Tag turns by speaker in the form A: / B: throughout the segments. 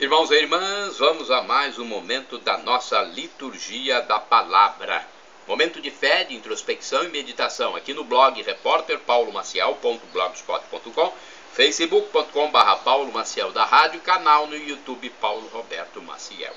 A: Irmãos e irmãs, vamos a mais um momento da nossa liturgia da palavra. Momento de fé, de introspecção e meditação, aqui no blog repórterpaulomaciel.blogspot.com, facebook.com/Paulo Maciel da Rádio, canal no YouTube Paulo Roberto Maciel.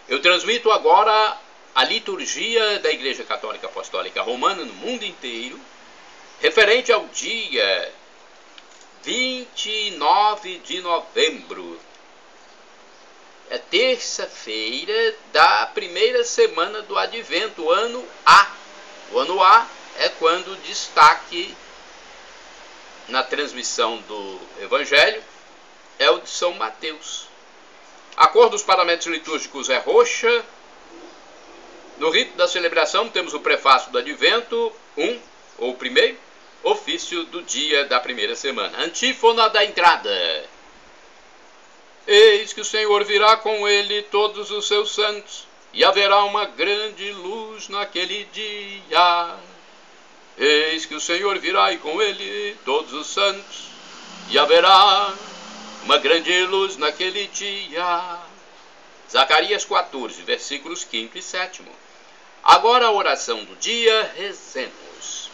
A: Eu transmito agora a liturgia da Igreja Católica Apostólica Romana no mundo inteiro, referente ao dia 29 de novembro. É terça-feira da primeira semana do Advento, ano A. O ano A é quando o destaque na transmissão do Evangelho é o de São Mateus. A cor dos paramentos litúrgicos é roxa. No rito da celebração temos o prefácio do Advento, ou primeiro, ofício do dia da primeira semana. Antífona da entrada. Eis que o Senhor virá com ele todos os seus santos, e haverá uma grande luz naquele dia. Eis que o Senhor virá e com ele todos os santos, e haverá uma grande luz naquele dia. Zacarias 14, versículos 5 e 7. Agora a oração do dia, rezemos.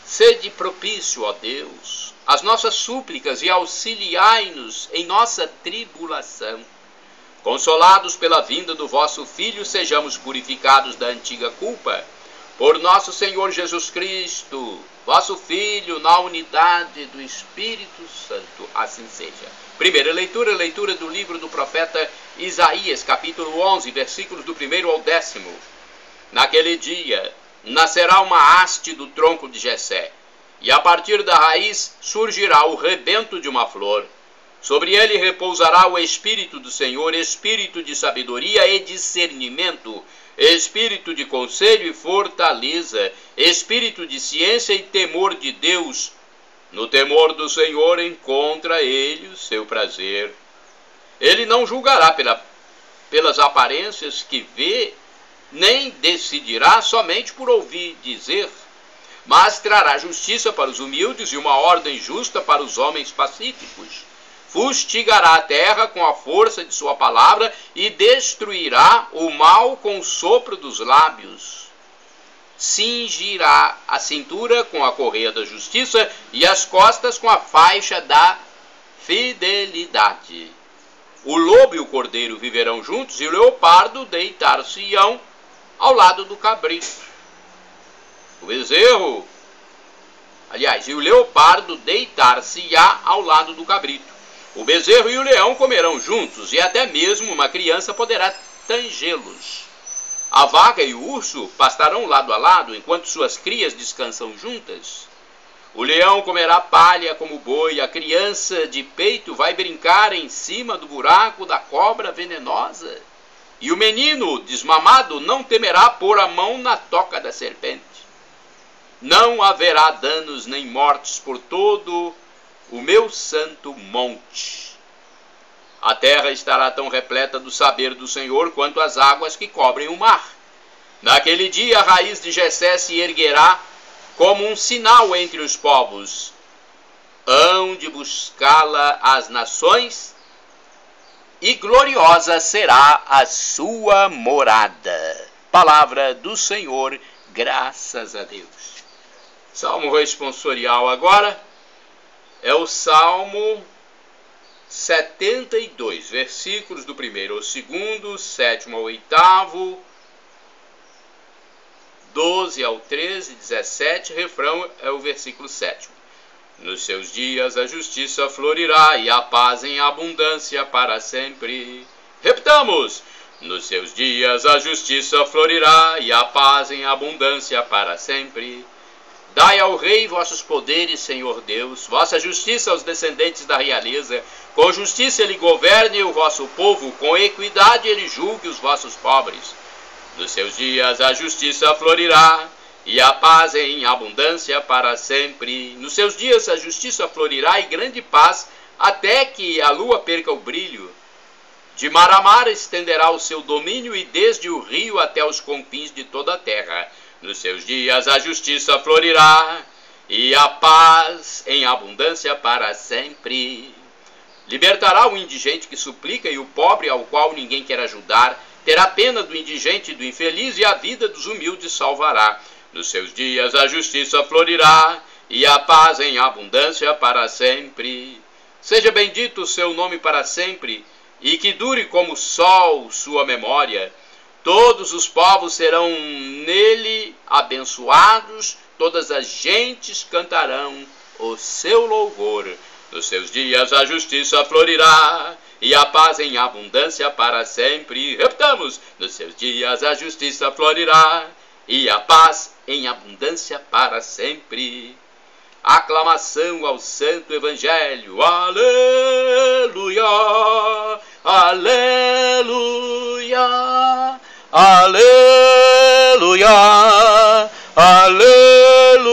A: Sede propício, ó Deus, às nossas súplicas e auxiliai-nos em nossa tribulação. Consolados pela vinda do vosso Filho, sejamos purificados da antiga culpa. Por nosso Senhor Jesus Cristo, vosso Filho, na unidade do Espírito Santo, assim seja. Primeira leitura, leitura do livro do profeta Isaías, capítulo 11, versículos do 1º ao 10º. Naquele dia nascerá uma haste do tronco de Jessé, e a partir da raiz surgirá o rebento de uma flor. Sobre ele repousará o Espírito do Senhor, Espírito de sabedoria e discernimento, Espírito de conselho e fortaleza, Espírito de ciência e temor de Deus. No temor do Senhor encontra ele o seu prazer. Ele não julgará pelas aparências que vê, nem decidirá somente por ouvir dizer, mas trará justiça para os humildes e uma ordem justa para os homens pacíficos. Fustigará a terra com a força de sua palavra e destruirá o mal com o sopro dos lábios. Cingirá a cintura com a correia da justiça e as costas com a faixa da fidelidade. O lobo e o cordeiro viverão juntos e o leopardo deitar-se-ão ao lado do cabrito. O bezerro, e o leopardo deitar-se-á ao lado do cabrito. O bezerro e o leão comerão juntos, e até mesmo uma criança poderá tangê-los. A vaca e o urso pastarão lado a lado, enquanto suas crias descansam juntas. O leão comerá palha como boi, a criança de peito vai brincar em cima do buraco da cobra venenosa. E o menino desmamado não temerá pôr a mão na toca da serpente. Não haverá danos nem mortes por todo o meu santo monte. A terra estará tão repleta do saber do Senhor quanto as águas que cobrem o mar. Naquele dia a raiz de Jessé se erguerá como um sinal entre os povos. Hão de buscá-la as nações, e gloriosa será a sua morada. Palavra do Senhor, graças a Deus. Salmo responsorial agora é o Salmo 72, versículos do 1º ao 2º, 7º ao 8º, 12 ao 13, 17, refrão é o versículo 7º. Nos seus dias a justiça florirá e a paz em abundância para sempre. Repitamos! Nos seus dias a justiça florirá e a paz em abundância para sempre. Dai ao rei vossos poderes, Senhor Deus, vossa justiça aos descendentes da realeza. Com justiça ele governe o vosso povo, com equidade ele julgue os vossos pobres. Nos seus dias a justiça florirá e a paz em abundância para sempre. Nos seus dias a justiça florirá e grande paz, até que a lua perca o brilho. De mar a mar estenderá o seu domínio e desde o rio até os confins de toda a terra. Nos seus dias a justiça florirá e a paz em abundância para sempre. Libertará o indigente que suplica e o pobre ao qual ninguém quer ajudar. Terá pena do indigente e do infeliz e a vida dos humildes salvará. Nos seus dias a justiça florirá e a paz em abundância para sempre. Seja bendito o seu nome para sempre e que dure como o sol sua memória. Todos os povos serão nele abençoados, todas as gentes cantarão o seu louvor. Nos seus dias a justiça florirá e a paz em abundância para sempre. Repitamos, nos seus dias a justiça florirá e a paz em abundância para sempre. Aclamação ao Santo Evangelho. Aleluia, aleluia, aleluia, aleluia.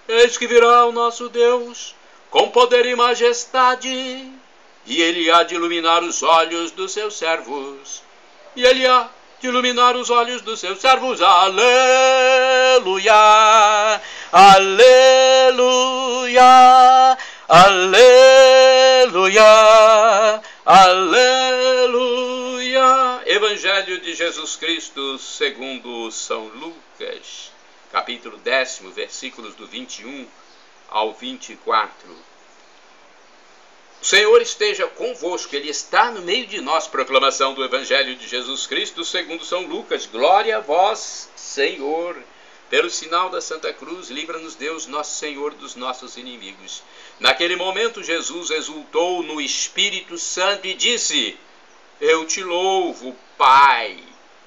A: Eis que virá o nosso Deus com poder e majestade, e ele há de iluminar os olhos dos seus servos. E ele há de iluminar os olhos dos seus servos. Aleluia, aleluia, aleluia, aleluia. Evangelho de Jesus Cristo segundo São Lucas, capítulo 10, versículos do 21 ao 24. O Senhor esteja convosco, Ele está no meio de nós. Proclamação do Evangelho de Jesus Cristo segundo São Lucas. Glória a vós, Senhor. Pelo sinal da Santa Cruz, livra-nos Deus, nosso Senhor, dos nossos inimigos. Naquele momento, Jesus exultou no Espírito Santo e disse: Eu te louvo, Pai,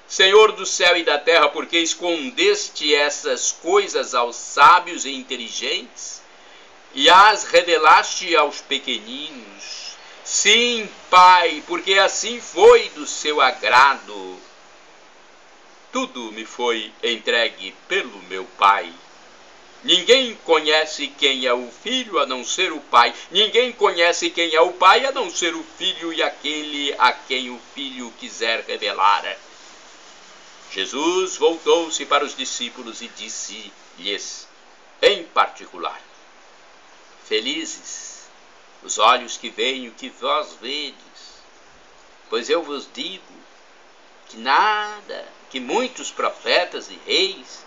A: Senhor do céu e da terra, porque escondeste essas coisas aos sábios e inteligentes e as revelaste aos pequeninos. Sim, Pai, porque assim foi do seu agrado. Tudo me foi entregue pelo meu Pai. Ninguém conhece quem é o Filho a não ser o Pai. Ninguém conhece quem é o Pai a não ser o Filho e aquele a quem o Filho quiser revelar. Jesus voltou-se para os discípulos e disse-lhes, em particular: Felizes os olhos que veem o que vós vedes, pois eu vos digo que muitos profetas e reis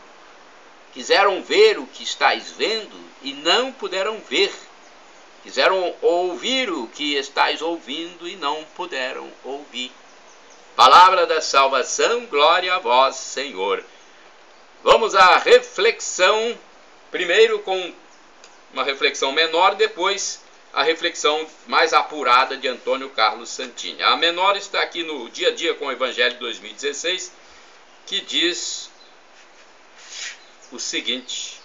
A: quiseram ver o que estáis vendo e não puderam ver. Quiseram ouvir o que estáis ouvindo e não puderam ouvir. Palavra da salvação, glória a vós, Senhor. Vamos à reflexão, primeiro com uma reflexão menor, depois a reflexão mais apurada de Antônio Carlos Santini. A menor está aqui no Dia a Dia com o Evangelho 2016, que diz o seguinte: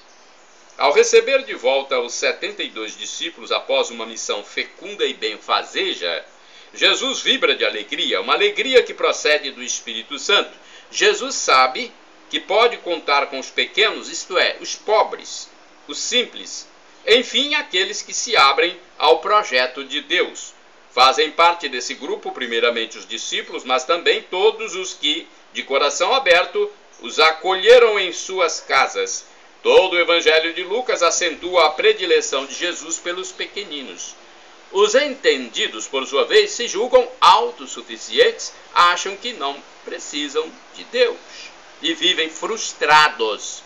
A: ao receber de volta os 72 discípulos após uma missão fecunda e benfazeja, Jesus vibra de alegria, uma alegria que procede do Espírito Santo. Jesus sabe que pode contar com os pequenos, isto é, os pobres, os simples, enfim, aqueles que se abrem ao projeto de Deus. Fazem parte desse grupo, primeiramente os discípulos, mas também todos os que, de coração aberto, os acolheram em suas casas. Todo o Evangelho de Lucas acentua a predileção de Jesus pelos pequeninos. Os entendidos, por sua vez, se julgam autossuficientes, acham que não precisam de Deus e vivem frustrados.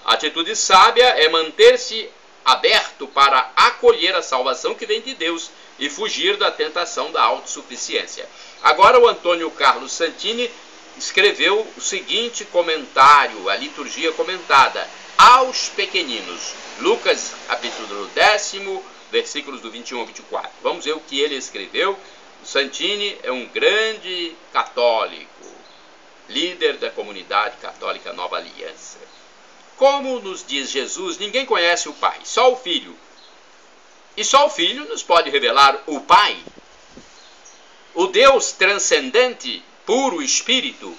A: A atitude sábia é manter-se aberto para acolher a salvação que vem de Deus e fugir da tentação da autossuficiência. Agora o Antônio Carlos Santini escreveu o seguinte comentário, a liturgia comentada: aos pequeninos. Lucas, capítulo 10, versículos do 21 ao 24. Vamos ver o que ele escreveu. O Santini é um grande católico, líder da comunidade católica Nova Aliança. Como nos diz Jesus, ninguém conhece o Pai, só o Filho. E só o Filho nos pode revelar o Pai. O Deus transcendente, puro Espírito,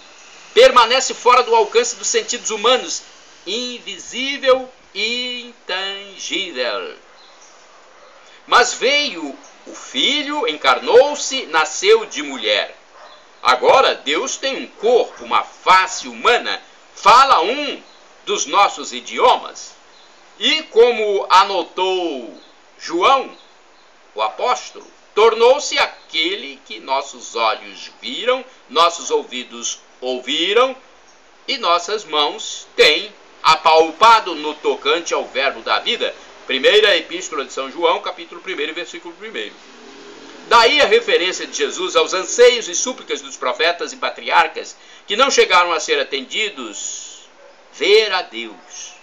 A: permanece fora do alcance dos sentidos humanos, invisível e intangível. Mas veio o Filho, encarnou-se, nasceu de mulher. Agora Deus tem um corpo, uma face humana, fala um dos nossos idiomas. E como anotou João, o apóstolo, tornou-se aquele que nossos olhos viram, nossos ouvidos ouviram e nossas mãos têm apalpado no tocante ao verbo da vida. Primeira Epístola de São João, capítulo 1, versículo 1. Daí a referência de Jesus aos anseios e súplicas dos profetas e patriarcas que não chegaram a ser atendidos, ver a Deus.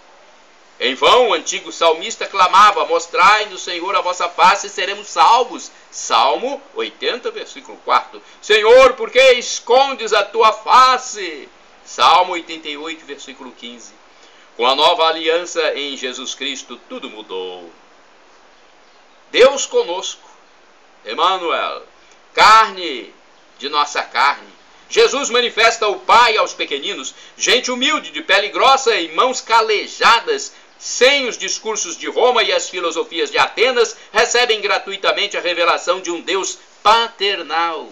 A: Em vão, o antigo salmista clamava: mostrai-nos, Senhor, a vossa face e seremos salvos. Salmo 80, versículo 4. Senhor, por que escondes a tua face? Salmo 88, versículo 15. Com a nova aliança em Jesus Cristo, tudo mudou. Deus conosco, Emmanuel, carne de nossa carne. Jesus manifesta o Pai aos pequeninos, gente humilde, de pele grossa e mãos calejadas, sem os discursos de Roma e as filosofias de Atenas, recebem gratuitamente a revelação de um Deus paternal.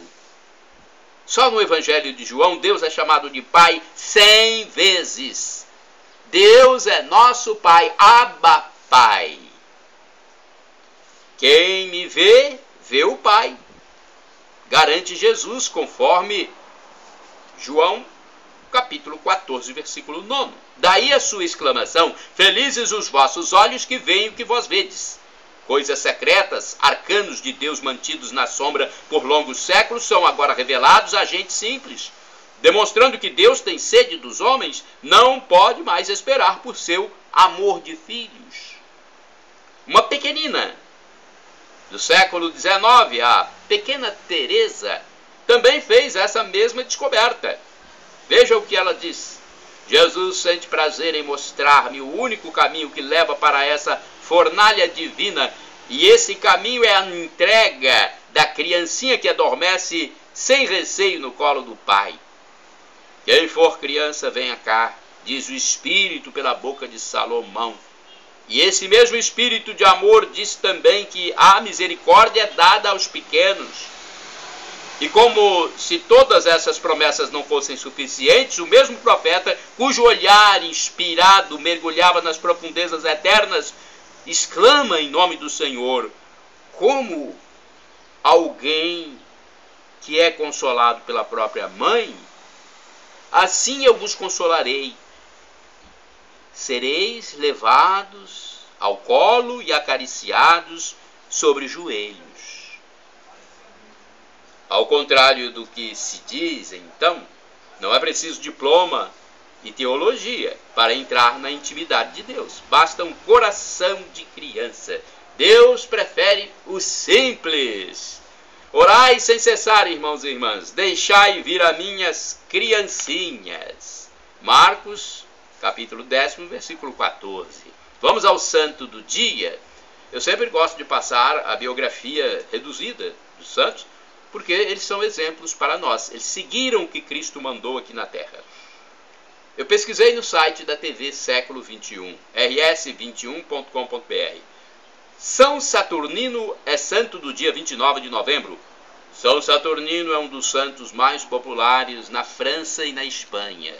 A: Só no Evangelho de João, Deus é chamado de Pai 100 vezes. Deus é nosso Pai, Abba Pai. Quem me vê, vê o Pai, garante Jesus, conforme João, capítulo 14, versículo 9. Daí a sua exclamação: felizes os vossos olhos que veem o que vós vedes. Coisas secretas, arcanos de Deus mantidos na sombra por longos séculos, são agora revelados a gente simples, demonstrando que Deus tem sede dos homens, não pode mais esperar por seu amor de filhos. Uma pequenina do século XIX, a pequena Teresa, também fez essa mesma descoberta. Veja o que ela diz: Jesus sente prazer em mostrar-me o único caminho que leva para essa fornalha divina, e esse caminho é a entrega da criancinha que adormece sem receio no colo do Pai. Quem for criança, venha cá, diz o Espírito pela boca de Salomão. E esse mesmo Espírito de amor diz também que a misericórdia é dada aos pequenos. E como se todas essas promessas não fossem suficientes, o mesmo profeta, cujo olhar inspirado mergulhava nas profundezas eternas, exclama em nome do Senhor: como alguém que é consolado pela própria mãe, assim eu vos consolarei. Sereis levados ao colo e acariciados sobre os joelhos. Ao contrário do que se diz, então, não é preciso diploma e teologia para entrar na intimidade de Deus. Basta um coração de criança. Deus prefere o simples. Orai sem cessar, irmãos e irmãs. Deixai vir a minhas criancinhas. Marcos, capítulo 10, versículo 14. Vamos ao santo do dia. Eu sempre gosto de passar a biografia reduzida dos santos, porque eles são exemplos para nós. Eles seguiram o que Cristo mandou aqui na Terra. Eu pesquisei no site da TV Século XXI, rs21.com.br. São Saturnino é santo do dia 29 de novembro. São Saturnino é um dos santos mais populares na França e na Espanha.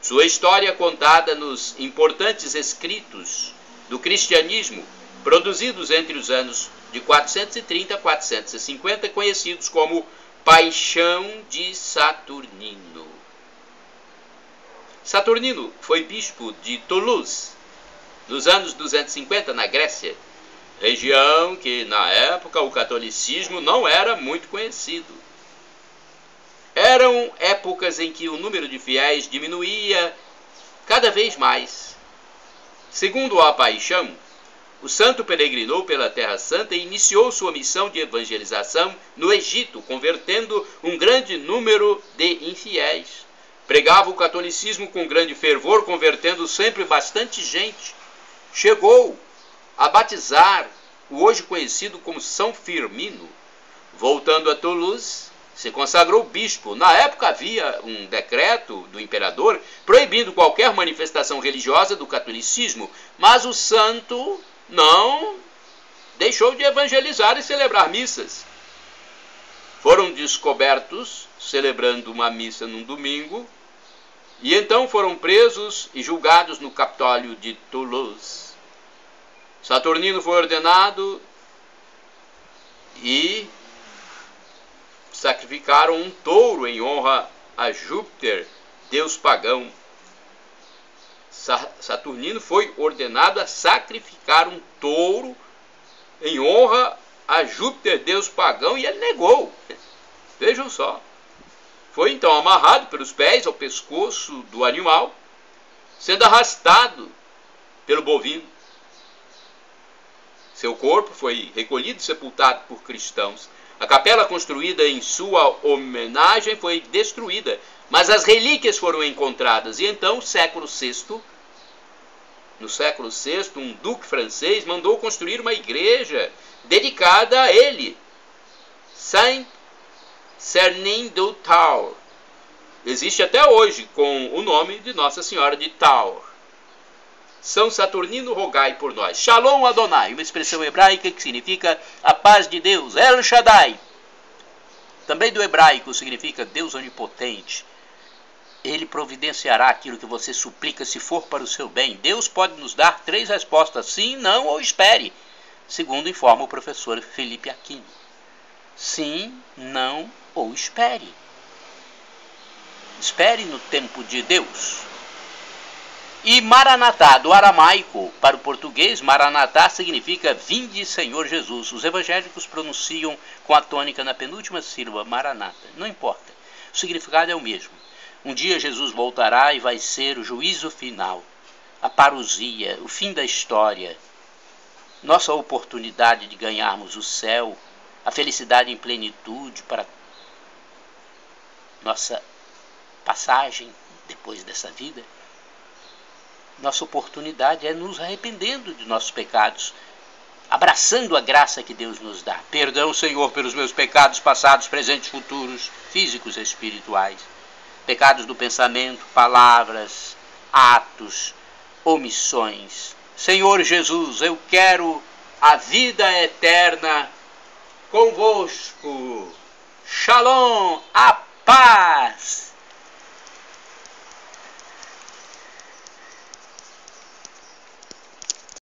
A: Sua história é contada nos importantes escritos do cristianismo, produzidos entre os anos de 430 a 450, conhecidos como Paixão de Saturnino. Saturnino foi bispo de Toulouse, nos anos 250, na Grécia, região que, na época, o catolicismo não era muito conhecido. Eram épocas em que o número de fiéis diminuía cada vez mais. Segundo a Paixão, o santo peregrinou pela Terra Santa e iniciou sua missão de evangelização no Egito, convertendo um grande número de infiéis. Pregava o catolicismo com grande fervor, convertendo sempre bastante gente. Chegou a batizar o hoje conhecido como São Firmino. Voltando a Toulouse, se consagrou bispo. Na época havia um decreto do imperador proibindo qualquer manifestação religiosa do catolicismo, mas o santo não deixou de evangelizar e celebrar missas. Foram descobertos celebrando uma missa num domingo, e então foram presos e julgados no Capitólio de Toulouse. Saturnino foi ordenado e sacrificaram um touro em honra a Júpiter, deus pagão. Saturnino foi ordenado a sacrificar um touro em honra a Júpiter, deus pagão, e ele negou. Vejam só. Foi então amarrado pelos pés ao pescoço do animal, sendo arrastado pelo bovino. Seu corpo foi recolhido e sepultado por cristãos. A capela construída em sua homenagem foi destruída, mas as relíquias foram encontradas. E então, no século VI, um duque francês mandou construir uma igreja dedicada a ele, Saint-Sernin-du-Tour. Existe até hoje com o nome de Nossa Senhora de Tours. São Saturnino, rogai por nós. Shalom Adonai, uma expressão hebraica que significa a paz de Deus. El Shaddai, também do hebraico, significa Deus onipotente. Ele providenciará aquilo que você suplica se for para o seu bem. Deus pode nos dar 3 respostas: sim, não ou espere, segundo informa o professor Felipe Aquino. Sim, não ou espere. Espere no tempo de Deus. E Maranatá, do aramaico para o português, Maranatá significa vinde, Senhor Jesus. Os evangélicos pronunciam com a tônica na penúltima sílaba, Maranata. Não importa, o significado é o mesmo. Um dia Jesus voltará e vai ser o juízo final, a parousia, o fim da história. Nossa oportunidade de ganharmos o céu, a felicidade em plenitude para nossa passagem depois dessa vida. Nossa oportunidade é nos arrependendo de nossos pecados, abraçando a graça que Deus nos dá. Perdão, Senhor, pelos meus pecados passados, presentes, futuros, físicos e espirituais. Pecados do pensamento, palavras, atos, omissões. Senhor Jesus, eu quero a vida eterna convosco. Shalom, a paz.